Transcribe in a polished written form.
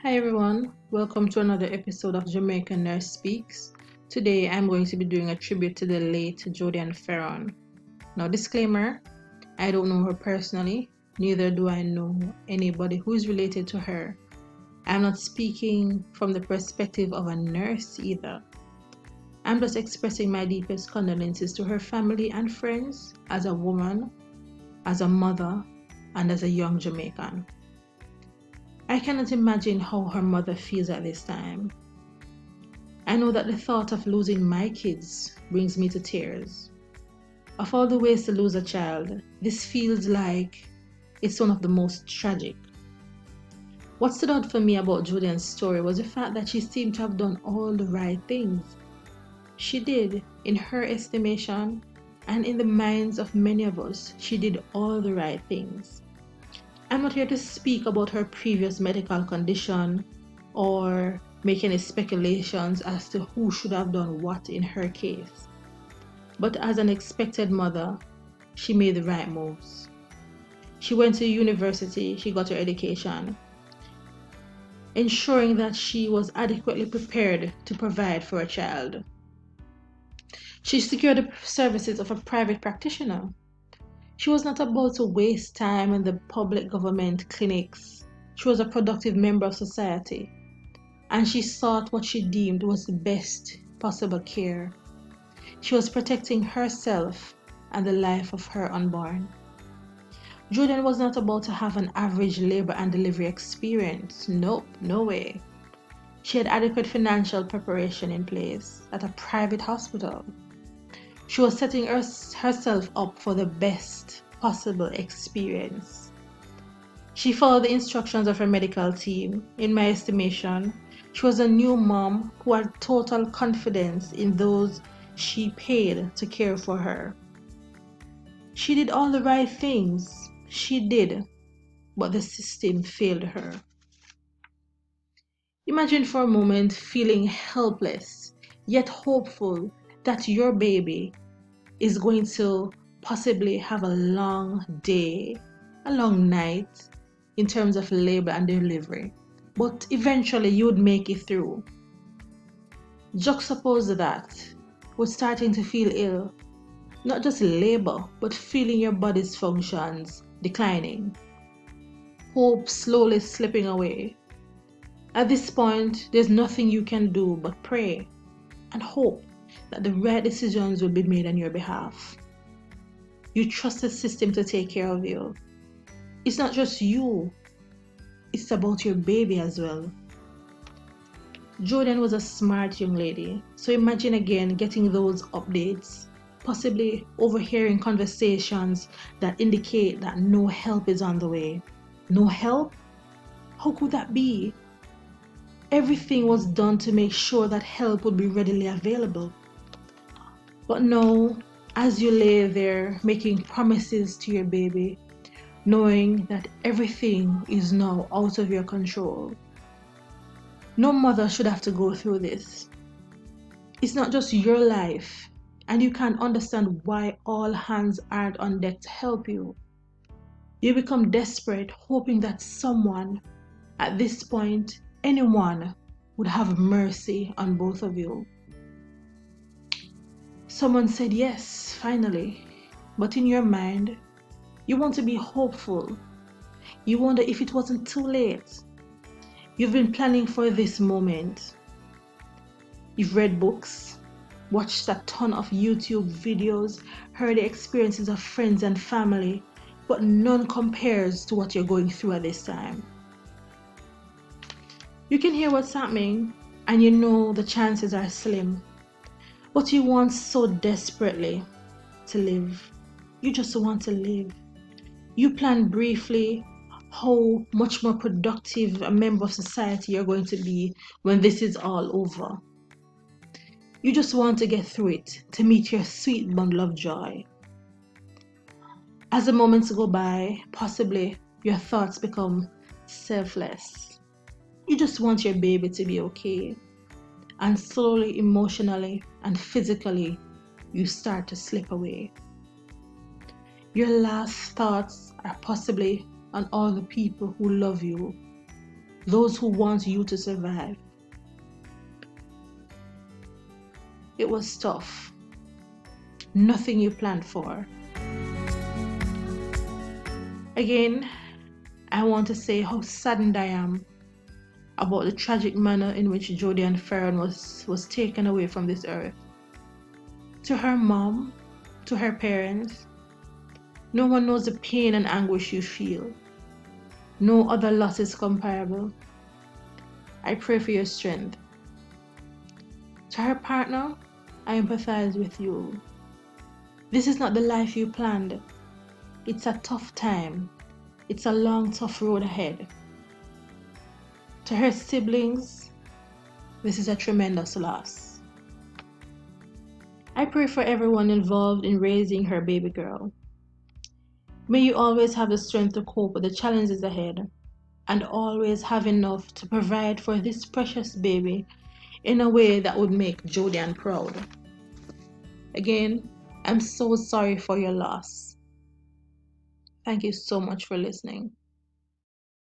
Hi everyone, welcome to another episode of Jamaican Nurse Speaks. Today I'm going to be doing a tribute to the late Jodian Fearon. Now disclaimer, I don't know her personally, neither do I know anybody who is related to her. I'm not speaking from the perspective of a nurse either. I'm just expressing my deepest condolences to her family and friends as a woman, as a mother, and as a young Jamaican. I cannot imagine how her mother feels at this time. I know that the thought of losing my kids brings me to tears. Of all the ways to lose a child, this feels like it's one of the most tragic. What stood out for me about Julian's story was the fact that she seemed to have done all the right things. She did, in her estimation, and in the minds of many of us, she did all the right things. I'm not here to speak about her previous medical condition or make any speculations as to who should have done what in her case. But as an expected mother, she made the right moves. She went to university, she got her education, ensuring that she was adequately prepared to provide for a child. She secured the services of a private practitioner. She was not about to waste time in the public government clinics. She was a productive member of society, and she sought what she deemed was the best possible care. She was protecting herself and the life of her unborn. Jordan was not about to have an average labor and delivery experience. Nope, no way. She had adequate financial preparation in place at a private hospital. She was setting herself up for the best possible experience. She followed the instructions of her medical team. In my estimation, she was a new mom who had total confidence in those she paid to care for her. She did all the right things. She did, but the system failed her. Imagine for a moment feeling helpless, yet hopeful that your baby is going to possibly have a long day, a long night in terms of labor and delivery, but eventually you would make it through. Juxtapose that with starting to feel ill, not just labor, but feeling your body's functions declining, hope slowly slipping away. At this point, there's nothing you can do but pray and hope that the right decisions will be made on your behalf. You trust the system to take care of you. It's not just you, it's about your baby as well. Jordan was a smart young lady, so imagine again getting those updates, possibly overhearing conversations that indicate that no help is on the way. No help? How could that be? Everything was done to make sure that help would be readily available. But no, as you lay there making promises to your baby, knowing that everything is now out of your control. No mother should have to go through this. It's not just your life, and you can't understand why all hands aren't on deck to help you. You become desperate, hoping that someone, at this point, anyone, would have mercy on both of you. Someone said yes, finally, but in your mind, you want to be hopeful. You wonder if it wasn't too late. You've been planning for this moment. You've read books, watched a ton of YouTube videos, heard the experiences of friends and family, but none compares to what you're going through at this time. You can hear what's happening, and you know the chances are slim, but you want so desperately to live. You just want to live. You plan briefly how much more productive a member of society you're going to be when this is all over. You just want to get through it, to meet your sweet bundle of joy. As the moments go by, possibly your thoughts become selfless. You just want your baby to be okay. And slowly, emotionally and physically, you start to slip away. Your last thoughts are possibly on all the people who love you, those who want you to survive. It was tough, nothing you planned for. Again, I want to say how saddened I am about the tragic manner in which Jodian Fearon was taken away from this earth. To her mom, to her parents, no one knows the pain and anguish you feel. No other loss is comparable. I pray for your strength. To her partner, I empathize with you. This is not the life you planned. It's a tough time. It's a long, tough road ahead. To her siblings, this is a tremendous loss. I pray for everyone involved in raising her baby girl. May you always have the strength to cope with the challenges ahead and always have enough to provide for this precious baby in a way that would make Jodian proud. Again, I'm so sorry for your loss. Thank you so much for listening.